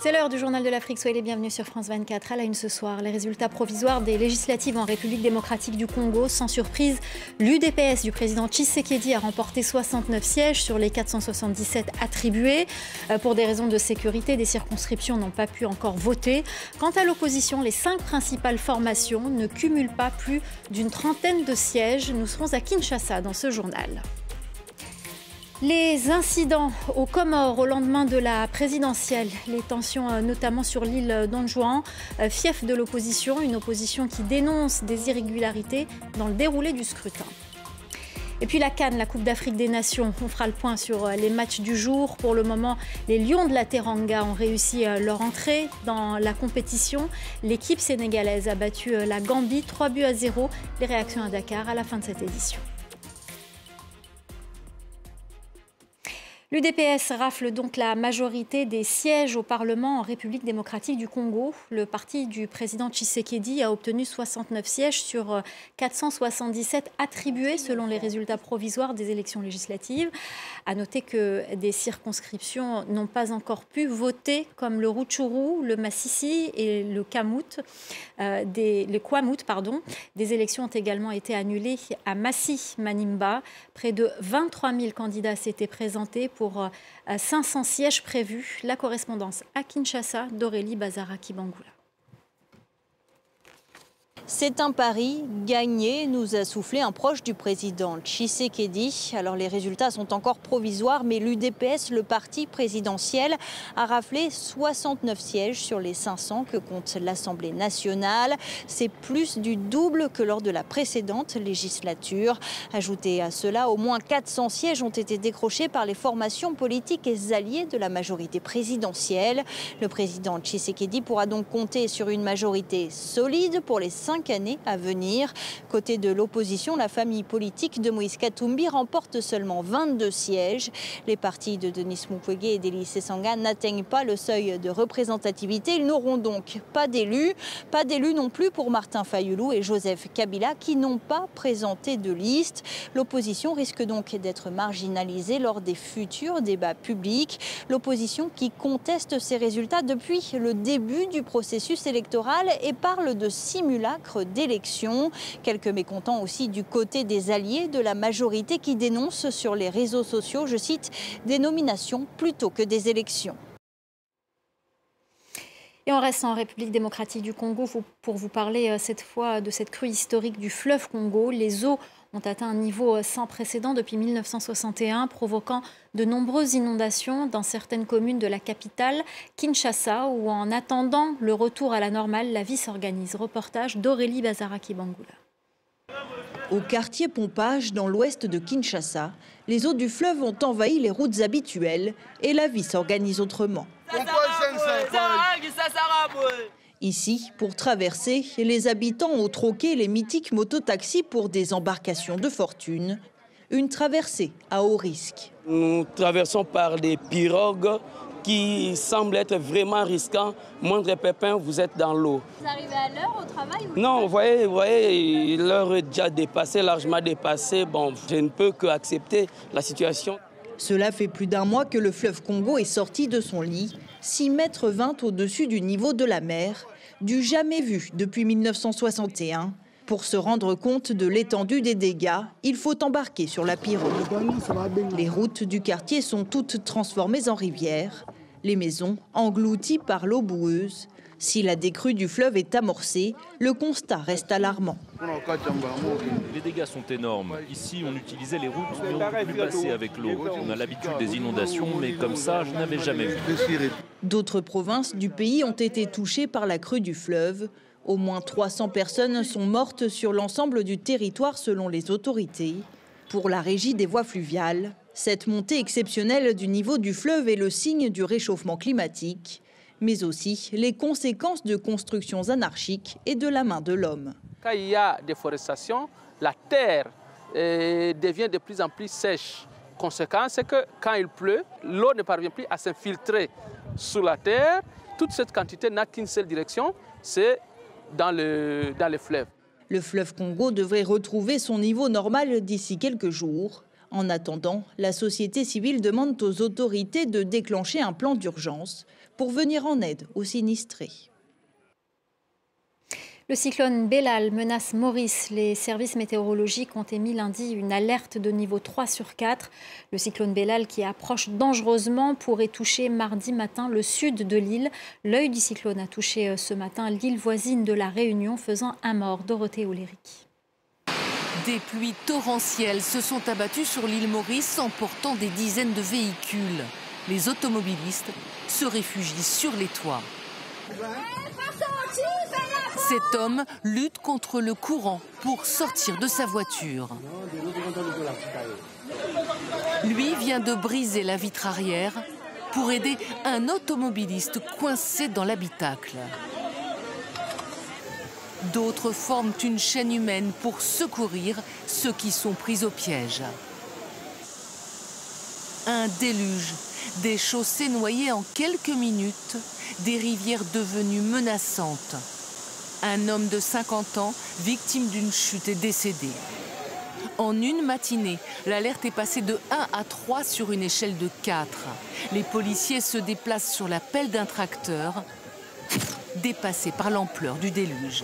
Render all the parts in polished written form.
C'est l'heure du journal de l'Afrique. Soyez les bienvenus sur France 24. À la une ce soir, les résultats provisoires des législatives en République démocratique du Congo. Sans surprise, l'UDPS du président Tshisekedi a remporté 69 sièges sur les 477 attribués. Pour des raisons de sécurité, des circonscriptions n'ont pas pu encore voter. Quant à l'opposition, les 5 principales formations ne cumulent pas plus d'une trentaine de sièges. Nous serons à Kinshasa dans ce journal. Les incidents aux Comores au lendemain de la présidentielle, les tensions notamment sur l'île d'Anjouan, fief de l'opposition, une opposition qui dénonce des irrégularités dans le déroulé du scrutin. Et puis la CAN, la Coupe d'Afrique des Nations, on fera le point sur les matchs du jour. Pour le moment, les Lions de la Teranga ont réussi leur entrée dans la compétition. L'équipe sénégalaise a battu la Gambie 3-0. Les réactions à Dakar à la fin de cette édition. L'UDPS rafle donc la majorité des sièges au Parlement en République démocratique du Congo. Le parti du président Tshisekedi a obtenu 69 sièges sur 477 attribués selon les résultats provisoires des élections législatives. À noter que des circonscriptions n'ont pas encore pu voter comme le Rutshuru, le Massissi et le Kwamut. Des élections ont également été annulées à Massi-Manimba. Près de 23 000 candidats s'étaient présentés pour 500 sièges prévus. La correspondance à Kinshasa d'Aurélie Bazara-Kibangula. C'est un pari gagné, nous a soufflé un proche du président Tshisekedi. Alors les résultats sont encore provisoires, mais l'UDPS, le parti présidentiel, a raflé 69 sièges sur les 500 que compte l'Assemblée nationale. C'est plus du double que lors de la précédente législature. Ajoutez à cela, au moins 400 sièges ont été décrochés par les formations politiques et alliées de la majorité présidentielle. Le président Tshisekedi pourra donc compter sur une majorité solide pour les 5 années à venir. Côté de l'opposition, la famille politique de Moïse Katumbi remporte seulement 22 sièges. Les partis de Denis Mukwege et d'Élie Sesanga n'atteignent pas le seuil de représentativité. Ils n'auront donc pas d'élus. Pas d'élus non plus pour Martin Fayulu et Joseph Kabila qui n'ont pas présenté de liste. L'opposition risque donc d'être marginalisée lors des futurs débats publics. L'opposition qui conteste ces résultats depuis le début du processus électoral et parle de simulacre d'élections. Quelques mécontents aussi du côté des alliés de la majorité qui dénoncent sur les réseaux sociaux, je cite, des nominations plutôt que des élections. Et on reste en République démocratique du Congo pour vous parler cette fois de cette crue historique du fleuve Congo. Les eaux ont atteint un niveau sans précédent depuis 1961, provoquant de nombreuses inondations dans certaines communes de la capitale, Kinshasa, où en attendant le retour à la normale, la vie s'organise. Reportage d'Aurélie Bazara-Kibangula. Au quartier Pompage, dans l'ouest de Kinshasa, les eaux du fleuve ont envahi les routes habituelles et la vie s'organise autrement. Ici, pour traverser, les habitants ont troqué les mythiques mototaxis pour des embarcations de fortune. Une traversée à haut risque. Nous traversons par des pirogues qui semblent être vraiment risquants. Moindre pépin, vous êtes dans l'eau. Vous arrivez à l'heure au travail ou... Non, vous voyez l'heure est déjà dépassée, largement dépassée. Bon, je ne peux qu'accepter la situation. Cela fait plus d'un mois que le fleuve Congo est sorti de son lit, 6,20 mètres au-dessus du niveau de la mer, du jamais vu depuis 1961. Pour se rendre compte de l'étendue des dégâts, il faut embarquer sur la pirogue. Les routes du quartier sont toutes transformées en rivières, les maisons englouties par l'eau boueuse. Si la décrue du fleuve est amorcée, le constat reste alarmant. Les dégâts sont énormes. Ici, on utilisait les routes, mais on ne peut plus passer avec l'eau. On a l'habitude des inondations, mais comme ça, je n'avais jamais vu. D'autres provinces du pays ont été touchées par la crue du fleuve. Au moins 300 personnes sont mortes sur l'ensemble du territoire selon les autorités. Pour la Régie des voies fluviales, cette montée exceptionnelle du niveau du fleuve est le signe du réchauffement climatique, mais aussi les conséquences de constructions anarchiques et de la main de l'homme. Quand il y a déforestation, la terre devient de plus en plus sèche. Conséquence, c'est que quand il pleut, l'eau ne parvient plus à s'infiltrer sous la terre. Toute cette quantité n'a qu'une seule direction, c'est dans le fleuve. Le fleuve Congo devrait retrouver son niveau normal d'ici quelques jours. En attendant, la société civile demande aux autorités de déclencher un plan d'urgence pour venir en aide aux sinistrés. Le cyclone Belal menace Maurice. Les services météorologiques ont émis lundi une alerte de niveau 3 sur 4. Le cyclone Belal, qui approche dangereusement, pourrait toucher mardi matin le sud de l'île. L'œil du cyclone a touché ce matin l'île voisine de la Réunion, faisant un mort. Dorothée Olérik. Des pluies torrentielles se sont abattues sur l'île Maurice, emportant des dizaines de véhicules. Les automobilistes se réfugient sur les toits. Cet homme lutte contre le courant pour sortir de sa voiture. Lui vient de briser la vitre arrière pour aider un automobiliste coincé dans l'habitacle. D'autres forment une chaîne humaine pour secourir ceux qui sont pris au piège. Un déluge, des chaussées noyées en quelques minutes, des rivières devenues menaçantes. Un homme de 50 ans, victime d'une chute, est décédé. En une matinée, l'alerte est passée de 1 à 3 sur une échelle de 4. Les policiers se déplacent sur la pelle d'un tracteur, dépassés par l'ampleur du déluge.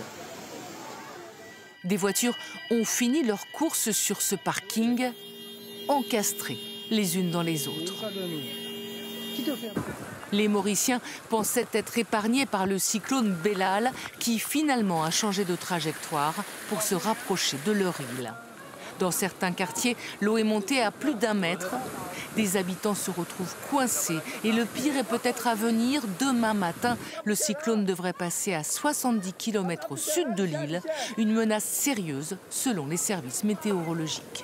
Des voitures ont fini leur course sur ce parking, encastrées les unes dans les autres. Les Mauriciens pensaient être épargnés par le cyclone Belal qui finalement a changé de trajectoire pour se rapprocher de leur île. Dans certains quartiers, l'eau est montée à plus d'1 mètre. Des habitants se retrouvent coincés et le pire est peut-être à venir. Demain matin, le cyclone devrait passer à 70 km au sud de l'île. Une menace sérieuse selon les services météorologiques.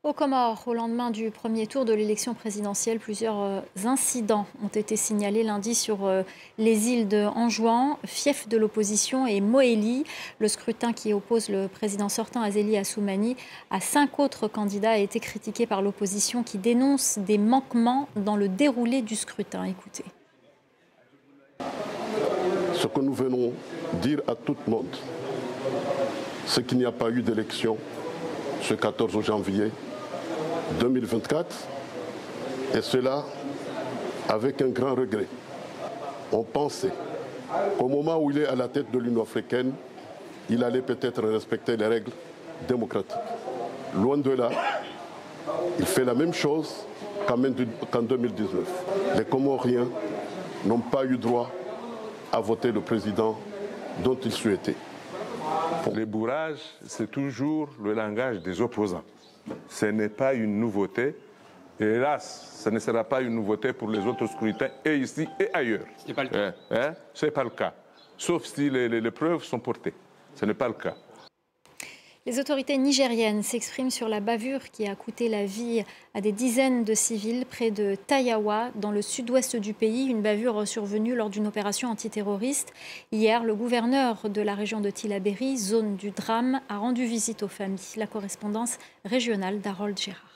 Aux Comores, au lendemain du premier tour de l'élection présidentielle, plusieurs incidents ont été signalés lundi sur les îles de Anjouan, fief de l'opposition, et Moélie. Le scrutin qui oppose le président sortant Azélie Assoumani à 5 autres candidats a été critiqué par l'opposition qui dénonce des manquements dans le déroulé du scrutin. Écoutez. Ce que nous venons dire à tout le monde, c'est qu'il n'y a pas eu d'élection ce 14 janvier 2024, et cela avec un grand regret. On pensait qu'au moment où il est à la tête de l'Union africaine, il allait peut-être respecter les règles démocratiques. Loin de là, il fait la même chose qu'en 2019. Les Comoriens n'ont pas eu droit à voter le président dont ils souhaitaient. Les bourrages, c'est toujours le langage des opposants. Ce n'est pas une nouveauté. Et hélas, ce ne sera pas une nouveauté pour les autres scrutins, et ici et ailleurs. Ce n'est pas le cas. Ce n'est pas le cas. Sauf si les preuves sont portées. Ce n'est pas le cas. Les autorités nigériennes s'expriment sur la bavure qui a coûté la vie à des dizaines de civils près de Tayawa, dans le sud-ouest du pays. Une bavure survenue lors d'une opération antiterroriste. Hier, le gouverneur de la région de Tillabéri, zone du drame, a rendu visite aux familles. La correspondance régionale d'Harold Gérard.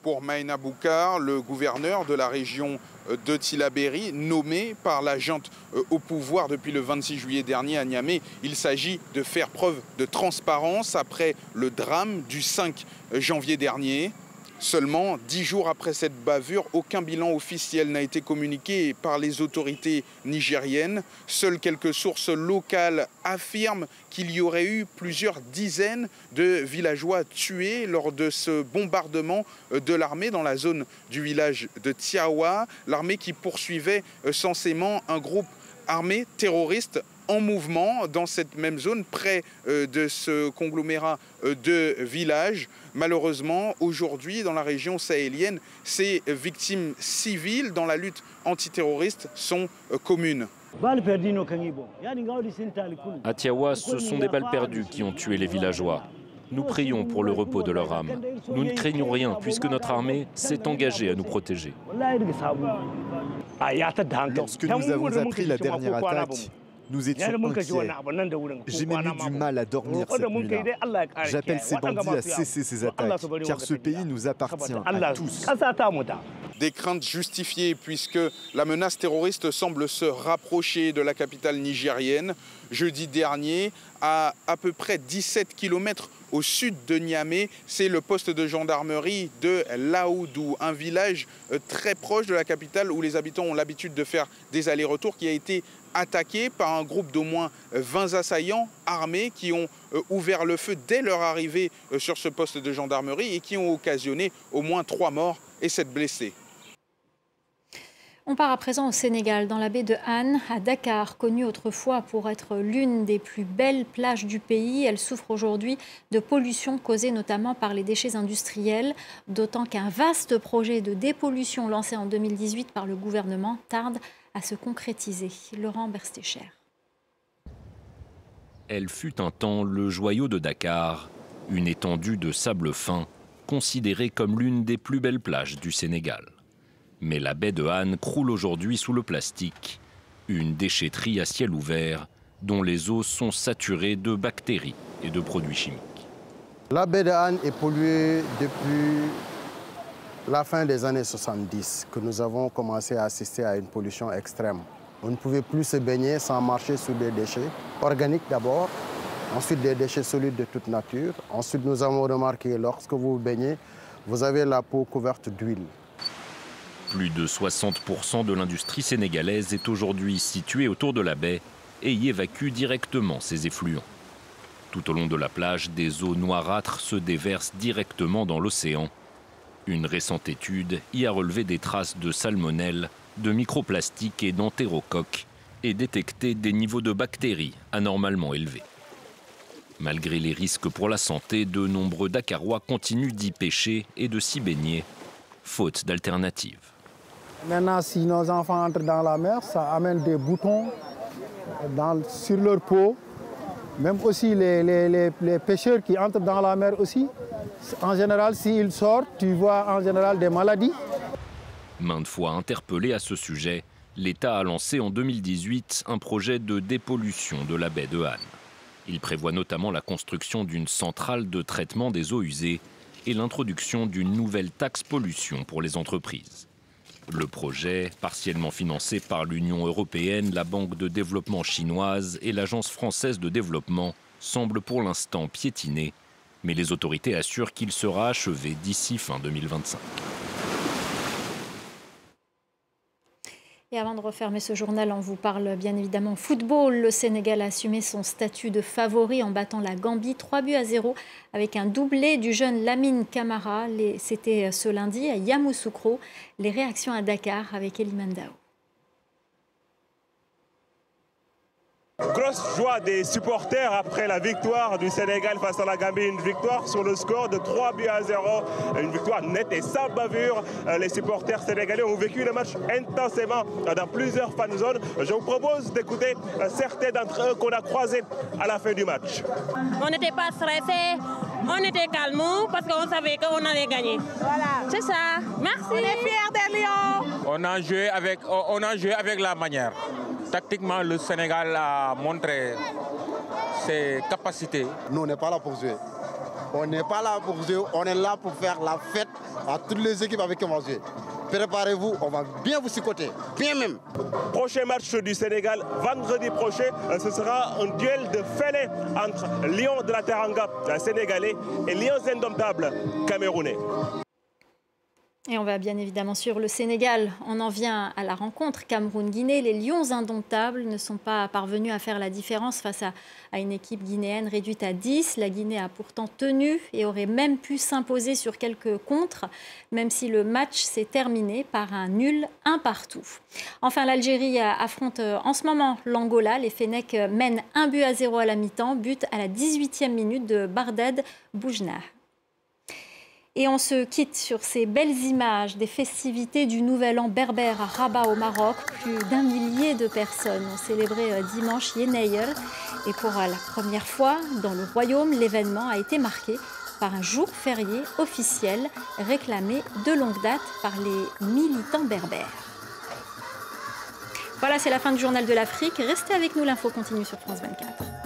Pour Maïna Boukar, le gouverneur de la région de Tillabéri, nommé par la junte au pouvoir depuis le 26 juillet dernier à Niamey. Il s'agit de faire preuve de transparence après le drame du 5 janvier dernier. Seulement 10 jours après cette bavure, aucun bilan officiel n'a été communiqué par les autorités nigériennes. Seules quelques sources locales affirment qu'il y aurait eu plusieurs dizaines de villageois tués lors de ce bombardement de l'armée dans la zone du village de Tiawa. L'armée qui poursuivait censément un groupe armé terroriste en mouvement dans cette même zone, près de ce conglomérat de villages. Malheureusement, aujourd'hui, dans la région sahélienne, ces victimes civiles dans la lutte antiterroriste sont communes. À Tiawa, ce sont des balles perdues qui ont tué les villageois. Nous prions pour le repos de leur âme. Nous ne craignons rien puisque notre armée s'est engagée à nous protéger. Lorsque nous avons appris la dernière attaque, nous étions inquiets. J'ai même eu du mal à dormir cette nuit-là. J'appelle ces bandits à cesser ces attaques, car ce pays nous appartient à tous. Des craintes justifiées puisque la menace terroriste semble se rapprocher de la capitale nigérienne. Jeudi dernier, à peu près 17 km au sud de Niamey. C'est le poste de gendarmerie de Laoudou, un village très proche de la capitale où les habitants ont l'habitude de faire des allers-retours, qui a été attaqué par un groupe d'au moins 20 assaillants armés qui ont ouvert le feu dès leur arrivée sur ce poste de gendarmerie et qui ont occasionné au moins 3 morts et 7 blessés. On part à présent au Sénégal, dans la baie de Han, à Dakar, connue autrefois pour être l'une des plus belles plages du pays. Elle souffre aujourd'hui de pollution causée notamment par les déchets industriels, d'autant qu'un vaste projet de dépollution lancé en 2018 par le gouvernement tarde à se concrétiser. Laurent Berstécher. Elle fut un temps le joyau de Dakar, une étendue de sable fin, considérée comme l'une des plus belles plages du Sénégal. Mais la baie de Han croule aujourd'hui sous le plastique, une déchetterie à ciel ouvert dont les eaux sont saturées de bactéries et de produits chimiques. La baie de Han est polluée depuis la fin des années 70 que nous avons commencé à assister à une pollution extrême. On ne pouvait plus se baigner sans marcher sur des déchets organiques d'abord, ensuite des déchets solides de toute nature. Ensuite, nous avons remarqué, lorsque vous vous baignez, vous avez la peau couverte d'huile. Plus de 60% de l'industrie sénégalaise est aujourd'hui située autour de la baie et y évacue directement ses effluents. Tout au long de la plage, des eaux noirâtres se déversent directement dans l'océan. Une récente étude y a relevé des traces de salmonelle, de microplastiques et d'entérocoques et détecté des niveaux de bactéries anormalement élevés. Malgré les risques pour la santé, de nombreux Dakarois continuent d'y pêcher et de s'y baigner, faute d'alternatives. Maintenant, si nos enfants entrent dans la mer, ça amène des boutons sur leur peau. Même aussi les pêcheurs qui entrent dans la mer aussi. En général, s'ils sortent, tu vois en général des maladies. Maintes fois interpellé à ce sujet, l'État a lancé en 2018 un projet de dépollution de la baie de Han. Il prévoit notamment la construction d'une centrale de traitement des eaux usées et l'introduction d'une nouvelle taxe pollution pour les entreprises. Le projet, partiellement financé par l'Union européenne, la Banque de développement chinoise et l'Agence française de développement, semble pour l'instant piétiner, mais les autorités assurent qu'il sera achevé d'ici fin 2025. Et avant de refermer ce journal, on vous parle bien évidemment football. Le Sénégal a assumé son statut de favori en battant la Gambie 3-0 avec un doublé du jeune Lamine Camara. C'était ce lundi à Yamoussoukro. Les réactions à Dakar avec Elimane Dao. Grosse joie des supporters après la victoire du Sénégal face à la Gambie, une victoire sur le score de 3-0, une victoire nette et sans bavure. Les supporters sénégalais ont vécu le match intensément dans plusieurs fan zones. Je vous propose d'écouter certains d'entre eux qu'on a croisés à la fin du match. On n'était pas stressés, on était calmes parce qu'on savait qu'on allait gagner. Voilà. C'est ça. Merci. On est fiers des Lions. On a joué avec la manière. Tactiquement, le Sénégal a montré ses capacités. Nous, on n'est pas là pour jouer. On n'est pas là pour jouer, on est là pour faire la fête à toutes les équipes avec qui on va jouer. Préparez-vous, on va bien vous psychoter, bien même. Prochain match du Sénégal, vendredi prochain, ce sera un duel de fêlés entre Lions de la Teranga sénégalais et Lions indomptables camerounais. Et on va bien évidemment sur le Sénégal. On en vient à la rencontre Cameroun-Guinée. Les Lions indomptables ne sont pas parvenus à faire la différence face à une équipe guinéenne réduite à 10. La Guinée a pourtant tenu et aurait même pu s'imposer sur quelques contres, même si le match s'est terminé par un nul 1-1. Enfin, l'Algérie affronte en ce moment l'Angola. Les Fennecs mènent 1-0 à la mi-temps, but à la 18e minute de Bardad Boujna. Et on se quitte sur ces belles images des festivités du Nouvel An berbère à Rabat au Maroc. Plus d'1 millier de personnes ont célébré dimanche Yenneyer. Et pour la première fois dans le royaume, l'événement a été marqué par un jour férié officiel réclamé de longue date par les militants berbères. Voilà, c'est la fin du Journal de l'Afrique. Restez avec nous, l'info continue sur France 24.